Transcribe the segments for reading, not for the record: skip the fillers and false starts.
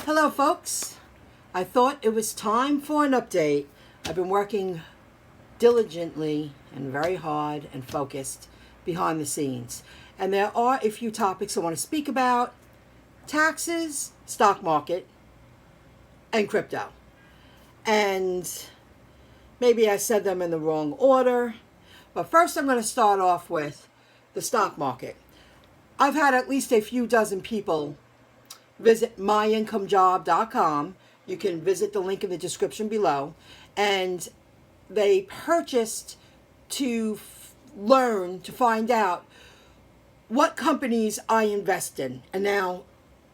Hello folks, I thought it was time for an update. I've been working diligently and very hard and focused behind the scenes. And there are a few topics I want to speak about: taxes, stock market, and crypto. And maybe I said them in the wrong order. But first I'm going to start off with the stock market. I've had at least a few dozen people visit MyIncomeJob.com. You can visit the link in the description below. And they purchased to learn, to find out what companies I invest in. And now,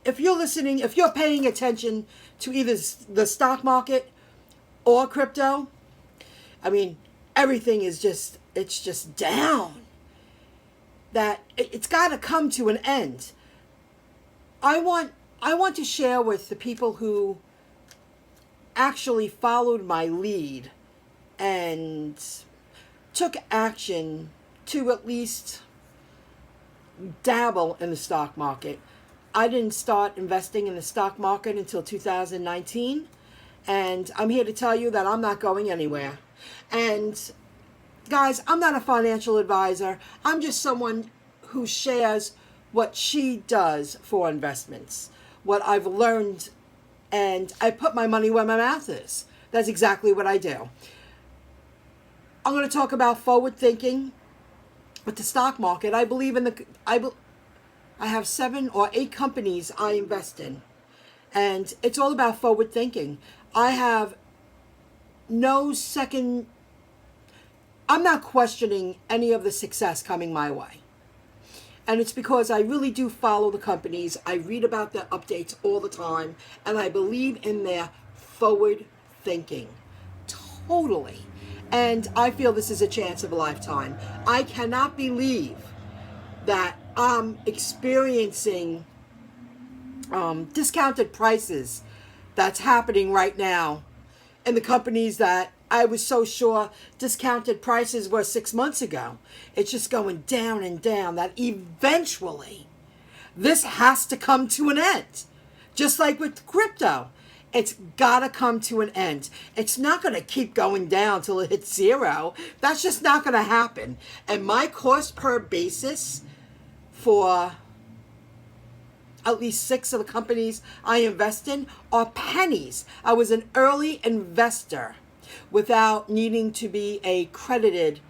if you're listening, if you're paying attention to either the stock market or crypto, I mean, everything is just, it's just down. That it's got to come to an end. I want to share with the people who actually followed my lead and took action to at least dabble in the stock market. I didn't start investing in the stock market until 2019, and I'm here to tell you that I'm not going anywhere. And guys, I'm not a financial advisor. I'm just someone who shares what she does for investments, what I've learned, and I put my money where my mouth is. That's exactly what I do. I'm going to talk about forward thinking with the stock market. I believe in I have 7 or 8 companies I invest in, and it's all about forward thinking. I have no second. I'm not questioning any of the success coming my way. And it's because I really do follow the companies. I read about their updates all the time. And I believe in their forward thinking. Totally. And I feel this is a chance of a lifetime. I cannot believe that I'm experiencing discounted prices that's happening right now in the companies that I was so sure discounted prices were 6 months ago. It's just going down and down, that eventually this has to come to an end. Just like with crypto, it's got to come to an end. It's not going to keep going down till it hits 0. That's just not going to happen. And my cost per basis for at least 6 of the companies I invest in are pennies. I was an early investor without needing to be a credited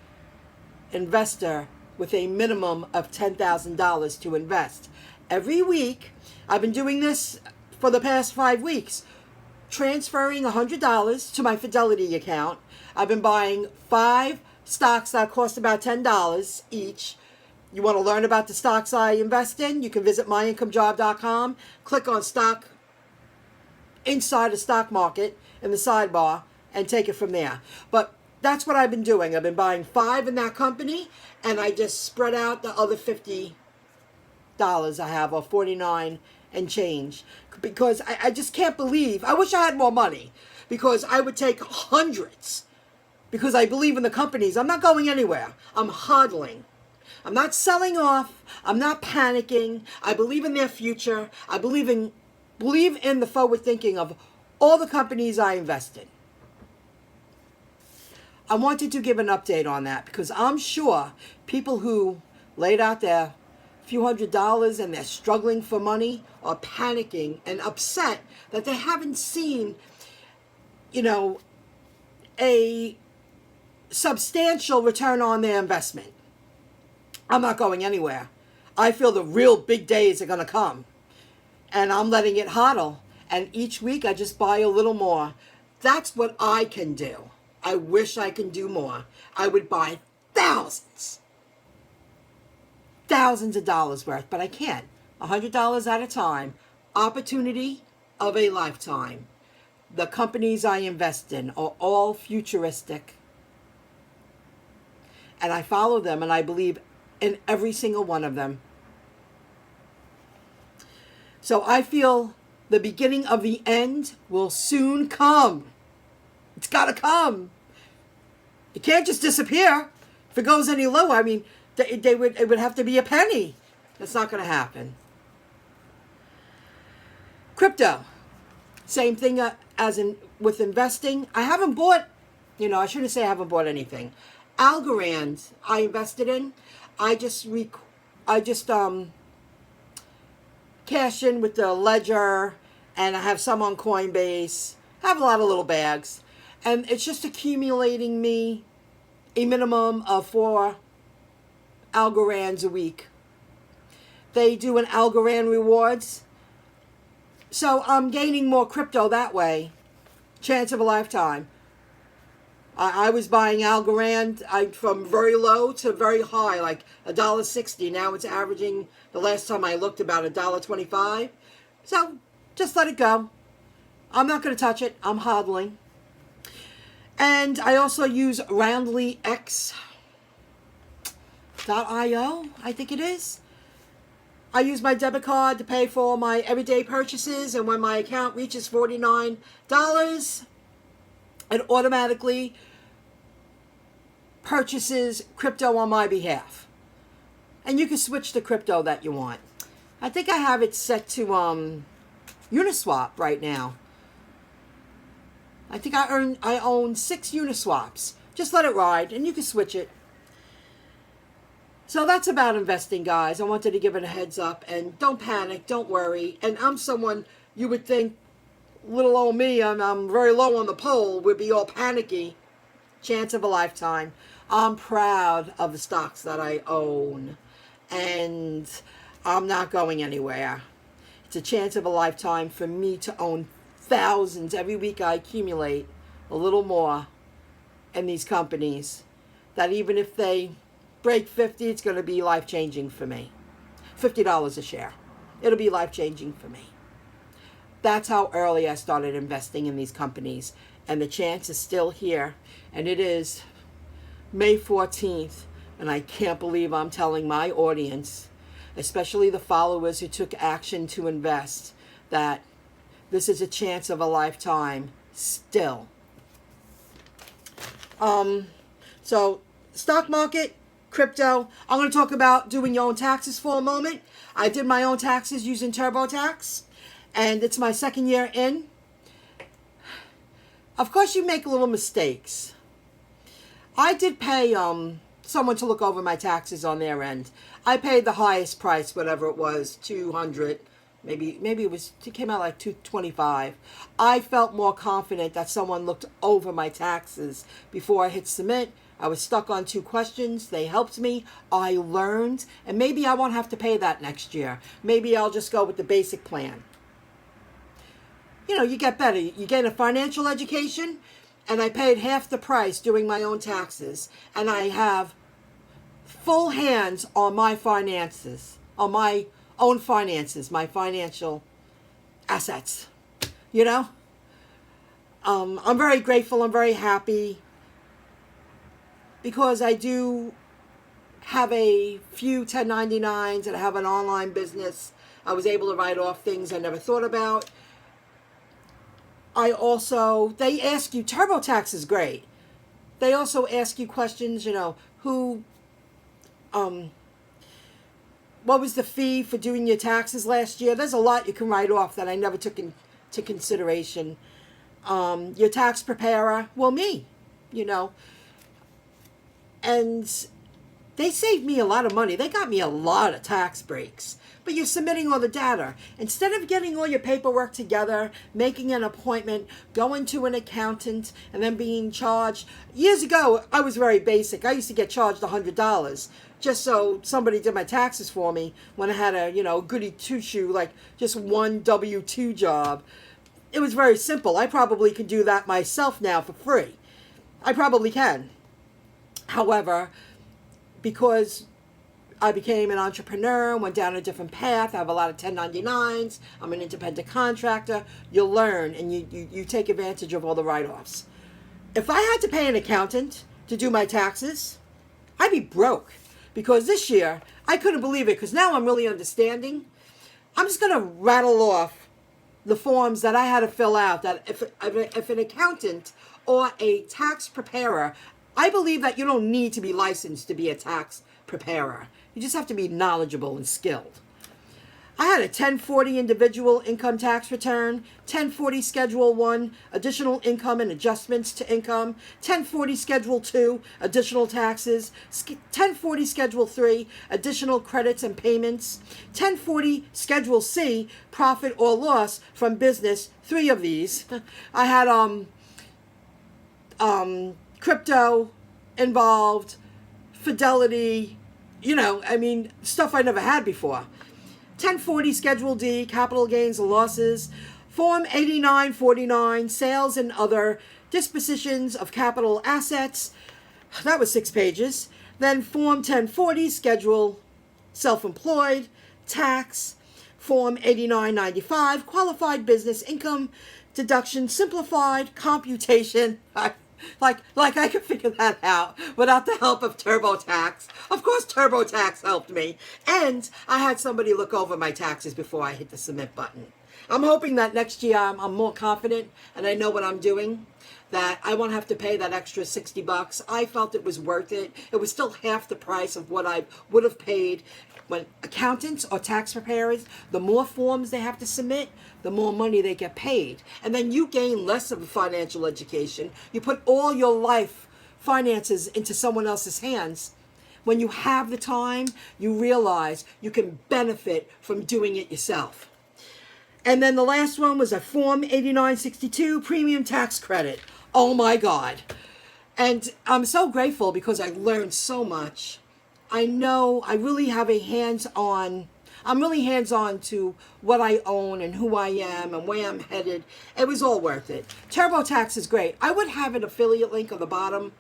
investor with a minimum of $10,000 to invest. Every week, I've been doing this for the past 5 weeks, transferring $100 to my Fidelity account. I've been buying 5 stocks that cost about $10 each. You want to learn about the stocks I invest in? You can visit MyIncomeJob.com, click on stock inside the stock market in the sidebar, and take it from there. But that's what I've been doing. I've been buying 5 in that company, and I just spread out the other $50 I have, or 49 and change, because I just can't believe. I wish I had more money, because I would take hundreds, because I believe in the companies. I'm not going anywhere. I'm hodling. I'm not selling off. I'm not panicking. I believe in their future. I believe in the forward thinking of all the companies I invest in. I wanted to give an update on that because I'm sure people who laid out their few $100s and they're struggling for money are panicking and upset that they haven't seen, a substantial return on their investment. I'm not going anywhere. I feel the real big days are going to come, and I'm letting it hodl. And each week I just buy a little more. That's what I can do. I wish I can do more. I would buy thousands of dollars worth, but I can't. $100 at a time. Opportunity of a lifetime. The companies I invest in are all futuristic. And I follow them, and I believe in every single one of them. So I feel the beginning of the end will soon come. It's got to come. It can't just disappear. If it goes any lower, I mean, it would have to be a penny. That's not going to happen. Crypto. Same thing as in with investing. I haven't bought, I shouldn't say I haven't bought anything. Algorand I invested in. I just cash in with the ledger, and I have some on Coinbase. I have a lot of little bags, and it's just accumulating me a minimum of 4 Algorands a week. They do an Algorand rewards, so I'm gaining more crypto that way. Chance of a lifetime. I was buying Algorand from very low to very high, like $1.60. Now it's averaging, the last time I looked, about $1.25. So just let it go. I'm not going to touch it. I'm hodling. And I also use RoundlyX.io, I think it is. I use my debit card to pay for my everyday purchases, and when my account reaches $49, it automatically purchases crypto on my behalf. And you can switch the crypto that you want. I think I have it set to Uniswap right now. I think I own 6 Uniswaps. Just let it ride, and you can switch it. So that's about investing, guys. I wanted to give it a heads up, and don't panic, don't worry. And I'm someone you would think, little old me, I'm very low on the pole, would be all panicky. Chance of a lifetime. I'm proud of the stocks that I own, and I'm not going anywhere. It's a chance of a lifetime for me to own thousands. Every week I accumulate a little more in these companies, that even if they break 50, it's going to be life-changing for me. $50 a share. It'll be life-changing for me. That's how early I started investing in these companies. And the chance is still here. And it is May 14th. And I can't believe I'm telling my audience, especially the followers who took action to invest, that this is a chance of a lifetime still. So stock market, crypto. I'm going to talk about doing your own taxes for a moment. I did my own taxes using TurboTax, and it's my 2nd year in. Of course, you make little mistakes. I did pay someone to look over my taxes on their end. I paid the highest price, whatever it was, $200. Maybe it came out like $225. I felt more confident that someone looked over my taxes before I hit submit. I was stuck on 2 questions. They helped me. I learned. And maybe I won't have to pay that next year. Maybe I'll just go with the basic plan. You get better. You get a financial education, and I paid half the price doing my own taxes. And I have full hands on my finances, on my own finances, my financial assets. I'm very grateful. I'm very happy, because I do have a few 1099s, and I have an online business. I was able to write off things I never thought about. They ask you, TurboTax is great. They also ask you questions, what was the fee for doing your taxes last year? There's a lot you can write off that I never took into consideration. Your tax preparer, me, and they saved me a lot of money. They got me a lot of tax breaks. But you're submitting all the data. Instead of getting all your paperwork together, making an appointment, going to an accountant, and then being charged. Years ago, I was very basic. I used to get charged $100 just so somebody did my taxes for me when I had a, goody two-shoe, like just one W-2 job. It was very simple. I probably could do that myself now for free. I probably can. However, because I became an entrepreneur, went down a different path. I have a lot of 1099s. I'm an independent contractor. You learn, and you take advantage of all the write-offs. If I had to pay an accountant to do my taxes, I'd be broke. Because this year, I couldn't believe it, because now I'm really understanding. I'm just going to rattle off the forms that I had to fill out, that if an accountant or a tax preparer, I believe that you don't need to be licensed to be a tax preparer. You just have to be knowledgeable and skilled. I had a 1040 individual income tax return, 1040 Schedule 1, additional income and adjustments to income, 1040 Schedule 2, additional taxes, 1040 Schedule 3, additional credits and payments, 1040 Schedule C, profit or loss from business, 3 of these. I had crypto involved, fidelity, stuff I never had before. 1040 Schedule D, capital gains and losses. Form 8949, sales and other dispositions of capital assets. That was 6 pages. Then Form 1040, Schedule self-employed, tax. Form 8995, qualified business income deduction, simplified computation. Like I could figure that out without the help of TurboTax. Of course TurboTax helped me. And I had somebody look over my taxes before I hit the submit button. I'm hoping that next year I'm more confident and I know what I'm doing, that I won't have to pay that extra $60. I felt it was worth it. It was still half the price of what I would have paid. When accountants or tax preparers, the more forms they have to submit, the more money they get paid. And then you gain less of a financial education. You put all your life finances into someone else's hands. When you have the time, you realize you can benefit from doing it yourself. And then the last one was a Form 8962 premium tax credit. Oh my God. And I'm so grateful because I learned so much. I know I really have I'm really hands-on to what I own and who I am and where I'm headed. It was all worth it. TurboTax is great. I would have an affiliate link on the bottom.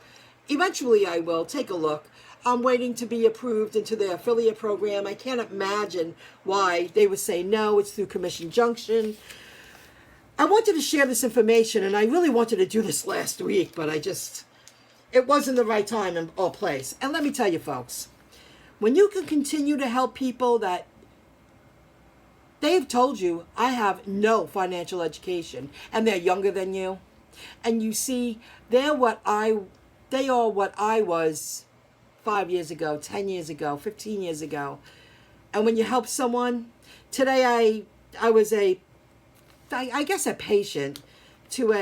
Eventually I will. Take a look. I'm waiting to be approved into the affiliate program. I can't imagine why they would say no, it's through Commission Junction. I wanted to share this information and I really wanted to do this last week, but it wasn't the right time or place. And let me tell you folks, when you can continue to help people that they've told you, I have no financial education, and they're younger than you, and you see they are what I was 5 years ago, 10 years ago, 15 years ago. And when you help someone, today I was a patient to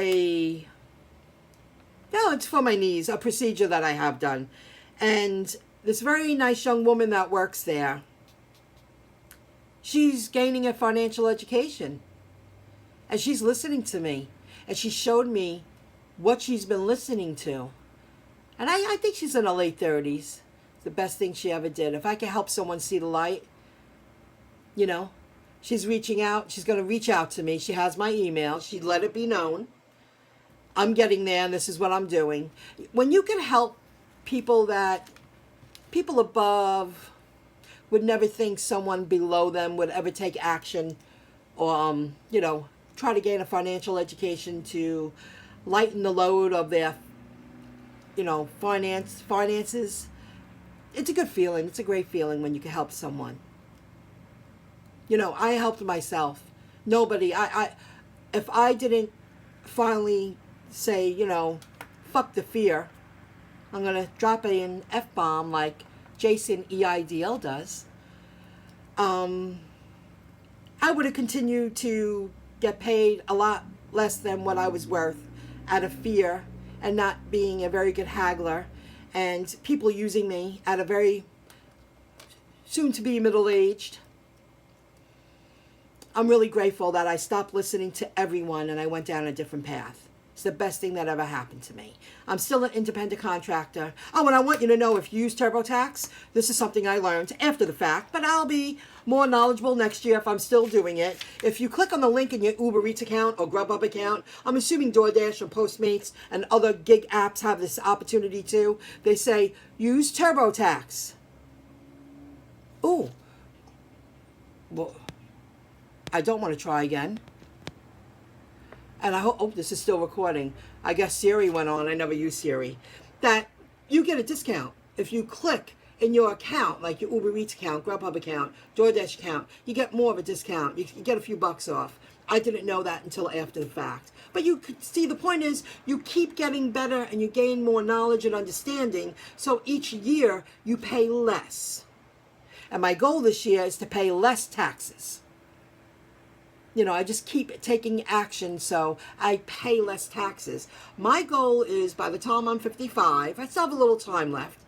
it's for my knees, a procedure that I have done. And this very nice young woman that works there, she's gaining a financial education. And she's listening to me. And she showed me what she's been listening to. And I think she's in her late 30s. It's the best thing she ever did. If I can help someone see the light, she's reaching out. She's going to reach out to me. She has my email. She'd let it be known. I'm getting there, and this is what I'm doing. When you can help people above would never think someone below them would ever take action or, try to gain a financial education to lighten the load of their, finances. It's a good feeling. It's a great feeling when you can help someone. I helped myself. Nobody, if I didn't finally say, fuck the fear, I'm going to drop an F-bomb like Jason EIDL does, I would have continued to get paid a lot less than what I was worth out of fear and not being a very good haggler and people using me at a very soon to be middle-aged. I'm really grateful that I stopped listening to everyone and I went down a different path. It's the best thing that ever happened to me. I'm still an independent contractor. Oh, and I want you to know, if you use TurboTax, this is something I learned after the fact, but I'll be more knowledgeable next year if I'm still doing it. If you click on the link in your Uber Eats account or Grubhub account, I'm assuming DoorDash or Postmates and other gig apps have this opportunity too. They say, use TurboTax. Ooh. Well, I don't want to try again. And I hope this is still recording. I guess Siri went on. I never use Siri. That you get a discount if you click in your account, like your Uber Eats account, Grubhub account, DoorDash account. You get more of a discount. You get a few bucks off. I didn't know that until after the fact. But you could see, the point is you keep getting better and you gain more knowledge and understanding. So each year you pay less. And my goal this year is to pay less taxes. I just keep taking action so I pay less taxes. My goal is by the time I'm 55, I still have a little time left,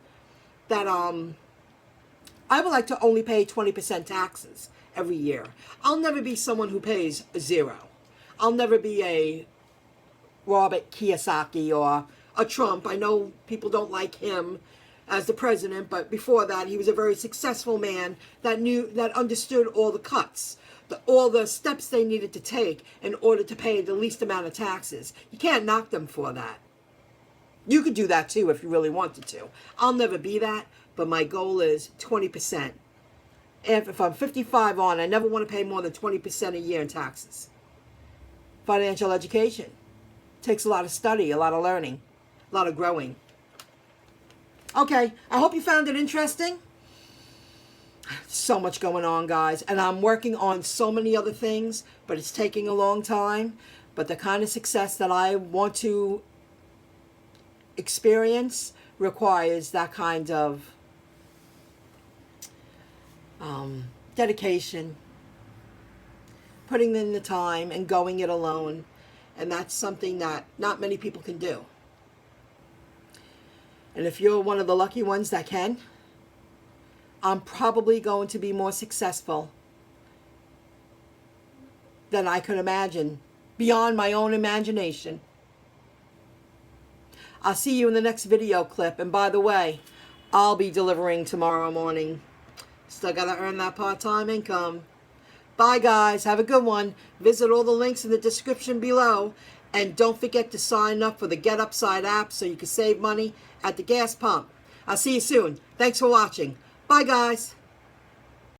that I would like to only pay 20% taxes every year. I'll never be someone who pays zero. I'll never be a Robert Kiyosaki or a Trump. I know people don't like him as the president, but before that, he was a very successful man that understood all the cuts, all the steps they needed to take in order to pay the least amount of taxes. You can't knock them for that. You could do that too if you really wanted to. I'll never be that, but my goal is 20%. If I'm 55 on, I never want to pay more than 20% a year in taxes. Financial education takes a lot of study, a lot of learning, a lot of growing. Okay, I hope you found it interesting. So much going on, guys, and I'm working on so many other things, but it's taking a long time. But the kind of success that I want to experience requires that kind of dedication, putting in the time and going it alone, and that's something that not many people can do. And if you're one of the lucky ones that can, I'm probably going to be more successful than I could imagine, beyond my own imagination. I'll see you in the next video clip. And by the way, I'll be delivering tomorrow morning. Still got to earn that part-time income. Bye, guys. Have a good one. Visit all the links in the description below. And don't forget to sign up for the Get Upside app so you can save money at the gas pump. I'll see you soon. Thanks for watching. Bye, guys.